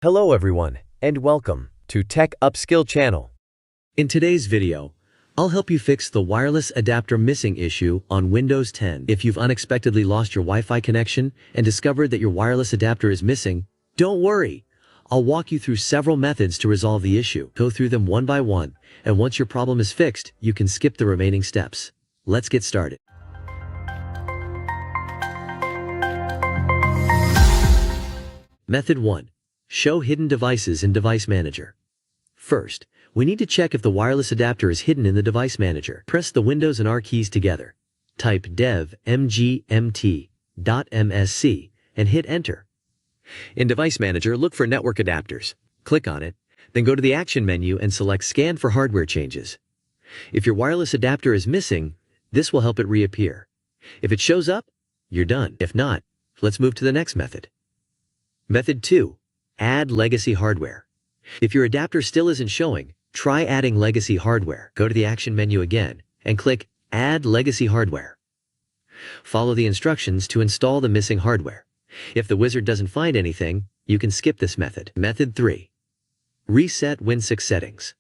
Hello everyone, and welcome to Tech Upskill channel. In today's video, I'll help you fix the wireless adapter missing issue on Windows 10. If you've unexpectedly lost your Wi-Fi connection and discovered that your wireless adapter is missing, don't worry. I'll walk you through several methods to resolve the issue. Go through them one by one, and once your problem is fixed, you can skip the remaining steps. Let's get started. Method 1. Show hidden devices in Device Manager. First, we need to check if the wireless adapter is hidden in the Device Manager. Press the Windows and R keys together. Type dev mgmt.msc and hit Enter. In Device Manager, look for Network Adapters. Click on it, then go to the Action menu and select Scan for hardware changes. If your wireless adapter is missing, this will help it reappear. If it shows up, you're done. If not, let's move to the next method. Method 2. Add legacy hardware. If your adapter still isn't showing, try adding legacy hardware. Go to the Action menu again and click Add Legacy Hardware. Follow the instructions to install the missing hardware. If the wizard doesn't find anything, you can skip this method. Method 3. Reset winsock settings.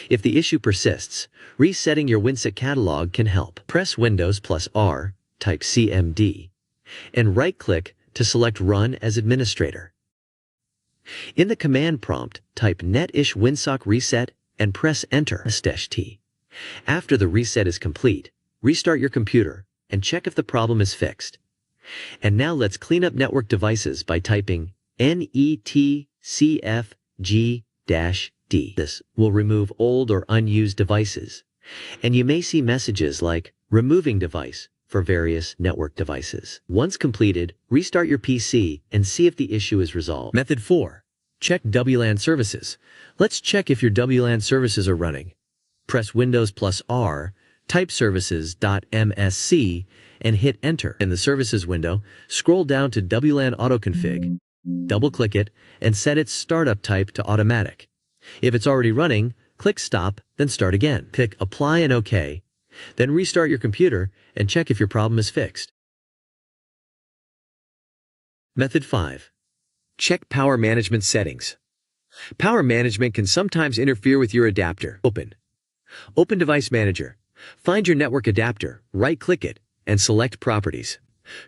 If the issue persists, resetting your winsock catalog can help. Press Windows plus R, type CMD, and right-click to select Run as Administrator. In the command prompt, type netsh winsock reset and press Enter /T. After the reset is complete, restart your computer and check if the problem is fixed. And now let's clean up network devices by typing netcfg-d. This will remove old or unused devices. And you may see messages like removing device for various network devices. Once completed, restart your PC and see if the issue is resolved. Method 4. Check WLAN services. Let's check if your WLAN services are running. Press Windows plus R, type services.msc, and hit Enter. In the Services window, scroll down to WLAN Autoconfig. Double-click it and set its startup type to Automatic. If it's already running, click Stop, then start again. Pick Apply and OK. Then restart your computer and check if your problem is fixed. Method 5. Check power management settings. Power management can sometimes interfere with your adapter. Open Device Manager. Find your network adapter, right-click it, and select Properties.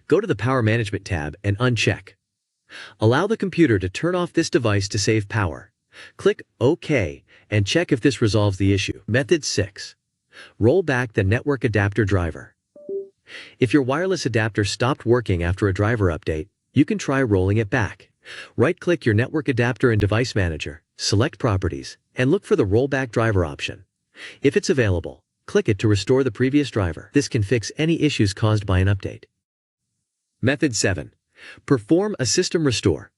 Go to the Power Management tab and uncheck. Allow the computer to turn off this device to save power. Click OK and check if this resolves the issue. Method 6. Roll back the network adapter driver. If your wireless adapter stopped working after a driver update, you can try rolling it back. Right-click your network adapter in Device Manager, select Properties, and look for the Rollback Driver option. If it's available, click it to restore the previous driver. This can fix any issues caused by an update. Method 7. Perform a system restore.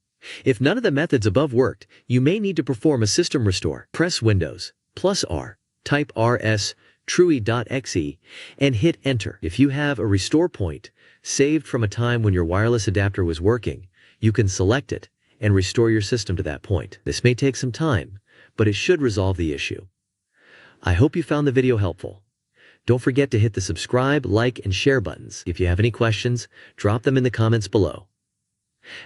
If none of the methods above worked, you may need to perform a system restore. Press Windows plus R, type rs trui.exe, and hit Enter. If you have a restore point saved from a time when your wireless adapter was working, you can select it and restore your system to that point. This may take some time, but it should resolve the issue. I hope you found the video helpful. Don't forget to hit the subscribe, like, and share buttons. If you have any questions, drop them in the comments below.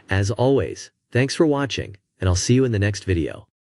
As always, thanks for watching, and I'll see you in the next video.